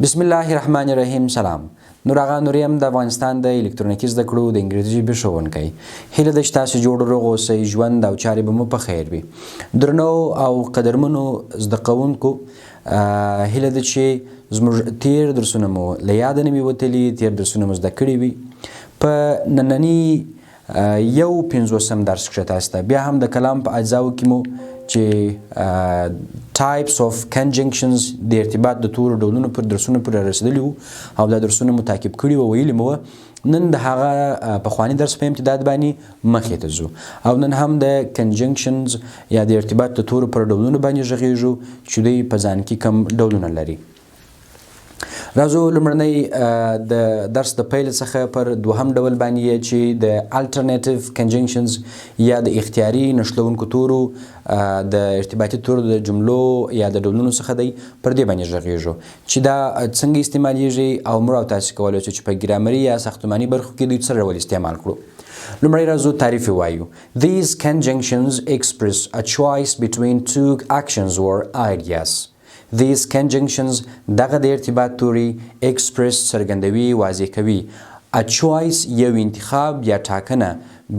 بسم الله الرحمن الرحیم. سلام. نور آغا نوریم د افغانستان د الکترونیکی زده کړو د انګریزي ژبې ښوونکی. هیله ده چې تاسو جوړ روغ اوسئ، ژوند او چارې به مو په خیر وي. درنو او قدرمنو زده کوونکو، هیله ده چې زموږ تیر درسونه مو له یاده نه وي وتلي، تیر درسونه مو زده کړي وي. په ننني یو پنځوسم درس کښې تاسو ته بیا هم د کلام په اجزاو کې مو چې types of conjunctions د ارتباط د تورو ډولونو پر درسونو پورې رسېدلي وو او دا درسونه مو تعقیب کړي وو، ویلي مو نن د هغه پخواني درس په امتداد باندې مخې ته ځو او نن هم د conjunctions یا د ارتباط د تورو پر ډولونو باندې غږیږو چې دوی په ځان کې کوم ډولونه لري. راځو لومړنی د درس د پیل څخه پر دوهم ډول باندې چې د الټرنیټیو کنجنکشنز یا د اختیاري نښلونکو تورو د ارتباطي تورو د جملو یا د ډولونو څخه دی، پر دې باندې غږیږو چې دا څنګه استعمالیږي او موږ او تاسو کولی شو چې په ګرامري یا ساختماني برخو کې دوی څه ډول استعمال کړو. لومړی راځو تعریف وایو. These conjunctions express a choice between two actions or ideas. These conjunctions دغه د ارتباط توري express څرګندوي، واضح کوي. A choice یو انتخاب یا ټاکنه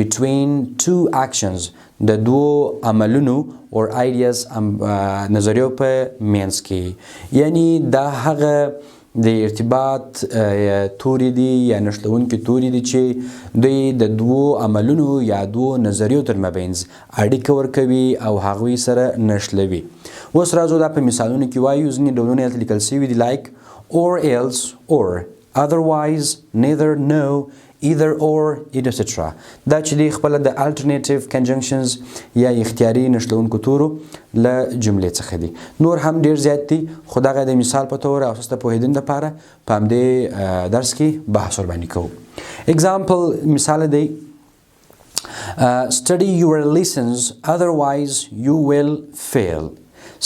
between two actions د دوو عملونو or ideas نظریو په منځ کې، یعنی دا هغه د ارتباط توري دي یا نښلونکي توري دي چې دوی د دوو عملونو یا دوو نظریو تر مابینځ اړیکه ورکوي او هغوی سره نښلوي. اوس راځو دا په مثالونو کې وایو. ځینې ډولونه هلته لیکل شوي دي like or else or otherwise neither no either or etc. دا چې دی خپله د الټرنیټیو کنجنکشنز یا اختیاري نښلونکو تورو له جملې څخه دي. نور هم ډېر زیات دي، خو دغه د مثال په توګه او ستاسو د پوهېدنې دپاره په همدې درس کې بحث ورباندې کوو. اگزامپل مثال دی study your lessons otherwise you will fail.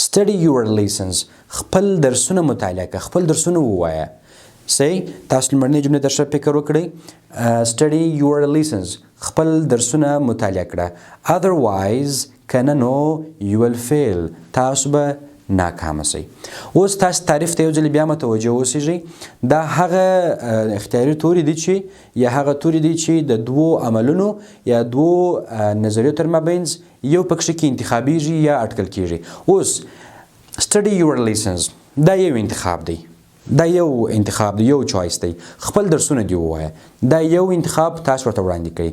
study your lessons خپل درسونه مطالعه که، خپل درسونه ووایه. صحیح، تاسو لومړنۍ جملې ته ښه فکر وکړئ. study your lessons خپل درسونه مطالعه کړه. otherwise کنه نو you will fail تاسو به ناکامه شئ. اوس تاسو تعریف ته یو ځل بیا متوجه اوسئ. دا هغه اختیاري توري دي چې یا هغه توري دي چې د دوو عملونو یا دوو نظریو تر مابینځ یو پکښې کې انتخابیږي یا اټکل کیږي. اوس study your lessons دا یو انتخاب دی، دا یو انتخاب دی، یو چوایس دی. خپل درسونه دی ووایه، دا یو انتخاب تاسو ورته وړاندې کړئ.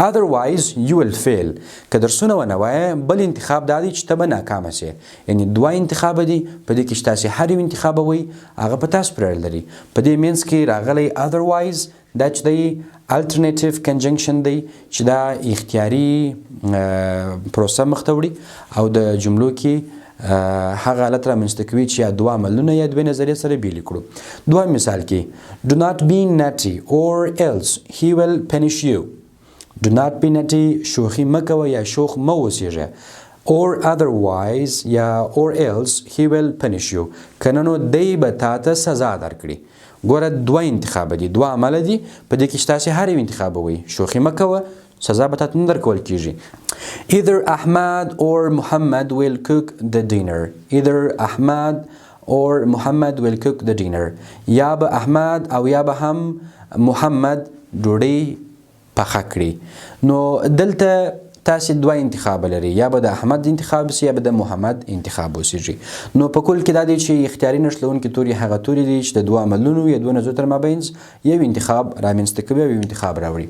otherwise you will fail که درسونه ونه وایه، بل انتخاب دا دی چې ته به ناکامه سې. یعنی دوه انتخابه دي، په دې کې چې تاسې هر یو انتخاب وایي هغه په تاسو پورې اړه لري. په دې منځ کې راغلی otherwise دا چې دی الټرنیټیو کنجنکشن دی چې دا اختیاري پروسه مخ ته وړي او د جملو کې هغه حالت رامنځته کوي چې یا دوه عملونه یا دوه نظریې سره بیلې کړو. دوهم مثال کې do not be naughty or else he will punish you. do not be naughty شوخي مه کوه یا شوخ مه اوسېږه. or otherwise یا or else he will punish you کنه نو دی به تا ته سزا درکړي. ګوره دوه انتخابه دي، دوه عمله دي، په دې کې چې تاسې هر یو انتخاب ووایي شوخي مه کوه، سزا به تاته نه درکول کیږي. either Ahmad or Muhammad will cook the dinner. either Ahmad or Muhammad will cook the dinner. یا به احمد او یا به هم محمد ډوډۍ پخه کړي. نو دلته تاسې دوه انتخاب لري، یا به د احمد انتخاب وسي یا به د محمد انتخاب وسیږي. نو په کل کې دا دی چې اختیاري نښلونکي توري هغه توري دي چې د دوه عملونو یا دوه نظریو تر مابینځ یو انتخاب رامنځته کوي او یو انتخاب راوړي.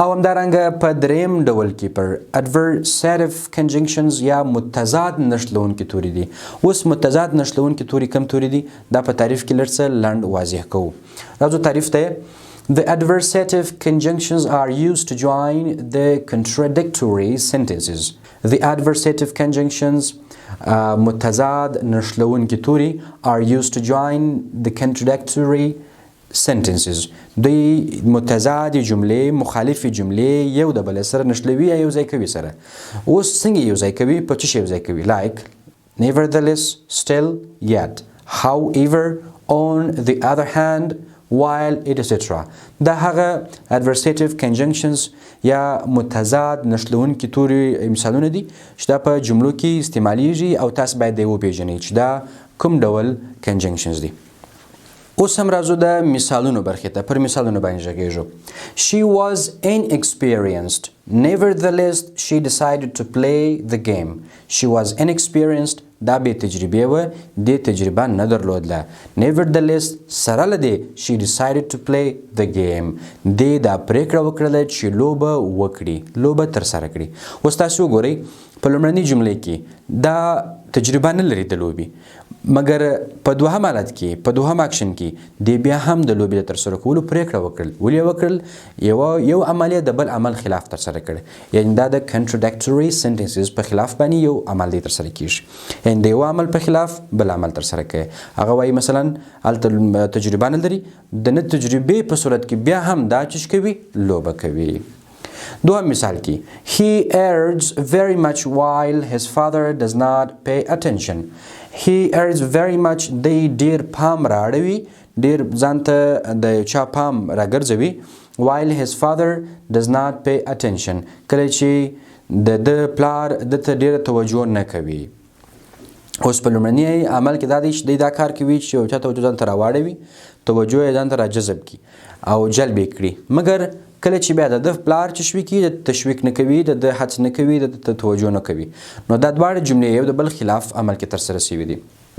او همدارنګه په دریم ډول کې پر adversative conjunctions یا متضاد نښلونکي توري دي. اوس متضاد نښلونکي توري کم توري دي دا په تعریف کې لږ څه لنډ واضح کوو. راځو تعریف ته. The adversative conjunctions are used to join the contradictory sentences. The adversative conjunctions متضاد نښلونکي توري are used to join the contradictory sentences. دوی متضاد جملې، مخالف جملې یو د بل سره نښلوي یا یو ځای کوي سره. اوس څنګه یو ځای کوي؟ په څه شی یو ځای کوي؟ like nevertheless, still, yet, however, on the other hand, while, etc. دا هغه adversative conjunctions یا متضاد نښلونکي توري مثالونه دي چې دا په جملو کې استعمالیږي او تاسو باید دی وپېژنئ چې دا کوم ډول conjunctions دي. اوس هم راځو د مثالونو برخې ته پر مثالونو باندې غږیږو she was inexperienced nevertheless she decided to play the game she was inexperienced دا بې تجربې وه دې تجربه نه درلودله nevertheless سره له دې she decided to play the game دې دا پرېکړه وکړله چې لوبه وکړي لوبه ترسره کړي اوس تاسو وګورئ په لومړنۍ جملې کې دا تجربه نه لري د لوبې مګر په دوهم حالت کې په دوهم اکشن کې دی بیا هم د لوبې د ترسره کولو پرېکړه وکړل ولې یې وکړل یو عمل د بل عمل خلاف ترسره کړی یعنې دا د contradictory sentences په خلاف باندې یو عمل دی ترسره کیږي یعنې د یو عمل په خلاف بل عمل ترسره کوي هغه وایي مثلا هلته تجربه نه لري د نه تجربې په صورت کې بیا هم دا چیز کوي لوبه کوي دوهم مثال کې he errs very much while his father does not pay attention he errs very much دی ډیر پام راړوي ډیر ځان ته د چا پام راګرځوي while his father does not pay attention کله چې د پلار دته ډیره توجه نه کوي اوس په لومړني عمل کې دا دی چې دی دا کار کوي چې یو چا توجه ځان ته راواړوي توجه یې ځان ته راجذب کړي او جلب یې کړي مګر کله چې بیا د پلار تشویق کوي د تشویق نه کوي د هڅ نه کوي د توجه نه کوي نو دا دواړه جملې یو د بل خلاف عمل کې ترسره شوي دي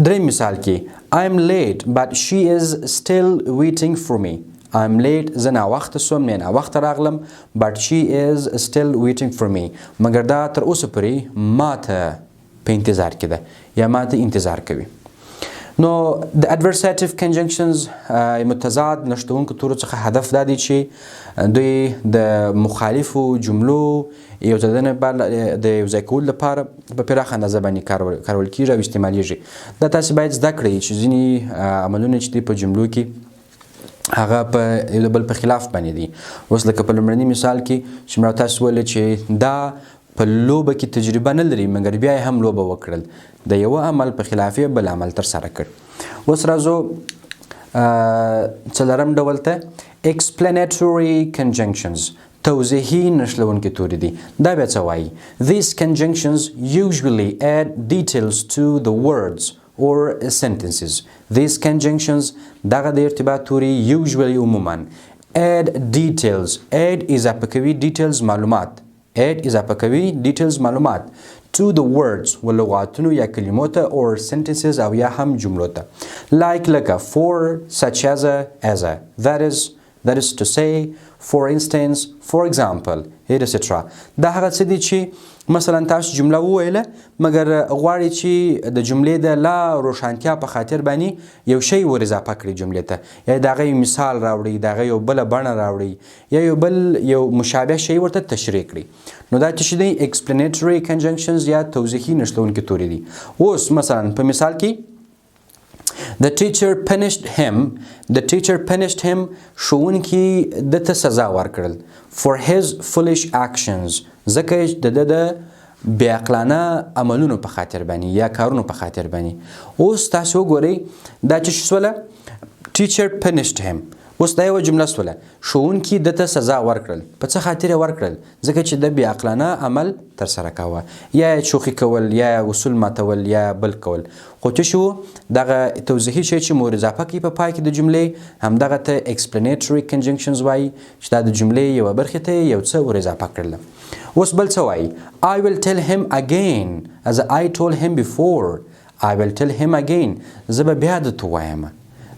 دریم مثال کې I am late but she is still waiting for me I am late زه ناوخته شوم نه ناوخته راغلم but she is still waiting for me مګر دا تر اوسه پورې ماته په انتظار کې ده یا ماته انتظار کوي نو د adversative conjunctions متضاد نشتونکو تورو څخه هدف دا دی چې دوی د مخالفو جملو یو ځای د یو ځای کولو لپاره په پراخه اندازه باندې کارول کیږي او استعمالیږي دا تاسو باید زده کړئ چې ځینې عملونه چې دي په جملو کې هغه په یو بل په خلاف باندې دي اوس لکه په لومړني مثال کې چې موږ تاسو ویل چې دا په لوبه کې تجربه نه لري مګر بیا هم لوبه وکړل د یو عمل په خلاف بل عمل ترسره کړ اوس راځو څلورم ډول ته explanatory conjunctions توضیحي نښلونکي توري دي دا بیا څه وایي these conjunctions usually add details to the words or sentences these conjunctions دغه د ارتباط توري usually عموما add details add اضافه کوي details معلومات add اضافه کوي details معلومات to the words ولغاتونو یا کلمو ته or sentences او یا هم جملو ته like لکه for such as a that is to say for instance for example etc دا هغه څه دي چې مثلا تاسو جمله وویله مګر غواړئ چې د جملې د لا روښانتیا په خاطر باندې یو شی ور اضافه کړئ جملې ته یا د هغې مثال راوړئ د هغې یو بله بڼه راوړئ یا یو مشابه شی ورته تشریح کړئ نو دا چې دی explanatory conjunctions یا توضیحي نښلونکي توري دي اوس مثلا په مثال کې The teacher punished him ښوونکي دته سزا ورکړل for his foolish actions ځکه د بې عقلانه عملونو په خاطر باندې یا کارونو په خاطر باندې اوس تاسو وګورئ دا چې شوله teacher punished him اوس دا یوه جمله شوله ښوونکي دته سزا ورکړل په څه خاطر یې ورکړل ځکه چې د بې عقلانه عمل ترسره کوه یا شوخي کول یا اصول ماتول یا بل کول خو څه شو دغه توضیحي شی چې مور اضافه کوي په پای کې د جملې همدغه ته explanatory conjunctions وایي چې دا د جملې یوه برخې ته یو څه ور اضافه کړله اوس بل څه وایي I will tell him again as I told him before I will tell him again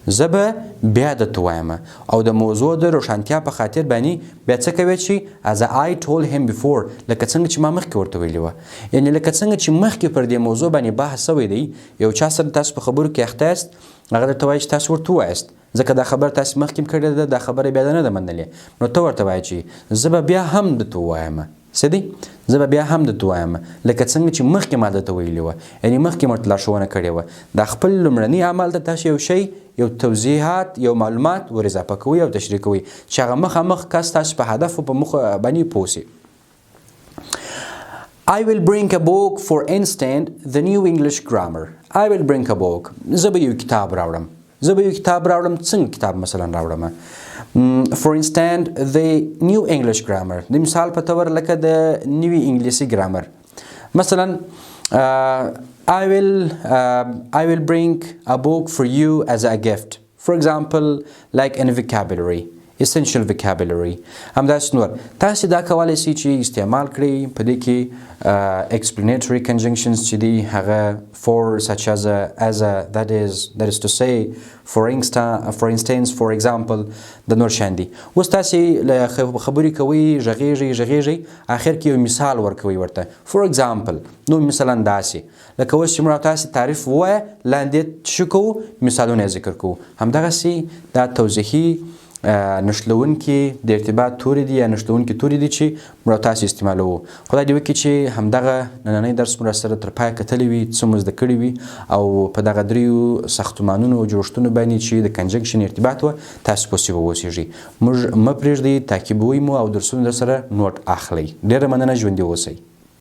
زه به بیا درته وایم او د موضوع د روښانتیا په خاطر باندې بیا څه کوي چې as I told him before لکه څنګه چې ما مخکې ورته ویلي وه یعنې لکه څنګه چې مخکې پر دې موضوع باندې بحث شوی دی یو چا سره تاسو په خبرو کې اخته یاست هغه درته وایي چې تاسو ورته ووایاست ځکه دا خبره تاسو مخکې هم کړې ده دا خبره بیا نه ده منلې نو ته ورته وایې چې زه به بیا هم درته ووایم څه دی زه به بیا هم درته وایم لکه څنګه چې مخکې ما درته ویلي وه یعنې مخکې مو ورته لارښوونه کړې وه دا خپل لومړني عمل ته تاسو یو شی یو توضیحات یو معلومات ور اضافه کوئ او تشریح کوئ چې هغه مخامخ کس تاسو په هدف او په موخه باندې پوه سي I will bring a book for instance the new English grammar I will bring a book زه به یو کتاب راوړم څنګه کتاب مثلا راوړم for instance the new English grammar د مثال په تور لکه د نوي انګلیسي ګرامر مثلا I will bring a book for you as a gift for example like in vocabulary essential vocabulary همداسې نور تاسې دا کولی شئ چې استعمال کړئ په دې کې explanatory conjunctions چې دي هغه for such as that is to say for instance for example د نور شان دي اوس تاسې خبرې کوئ غږیږئ اخر کې یو مثال ورکوئ ورته for example نو مثلا داسې لکه اوس چې موږ تاسې تعریف ووایه لاندې څه کوو مثالونه ذکر کوو همدغسې دا توضیحي نښلونکي د ارتباط توري دي یا نښلونکي توري دي چې موږ تاسې استعمالوو خدای دې وکړي چې همدغه نننی درس مو راسره تر پایه کتلی وي څه مو زده کړي وي او په دغه دریو ساختمانونو او جوړښتونو باندې چې د کنجنکشن ارتباط وه تاسې پوه به واوسیږئ موږ مه پرېږدئ تعقیبوئ مو او درسونه درسره نوټ اخلئ ډېره مننه ژوندي اوسئ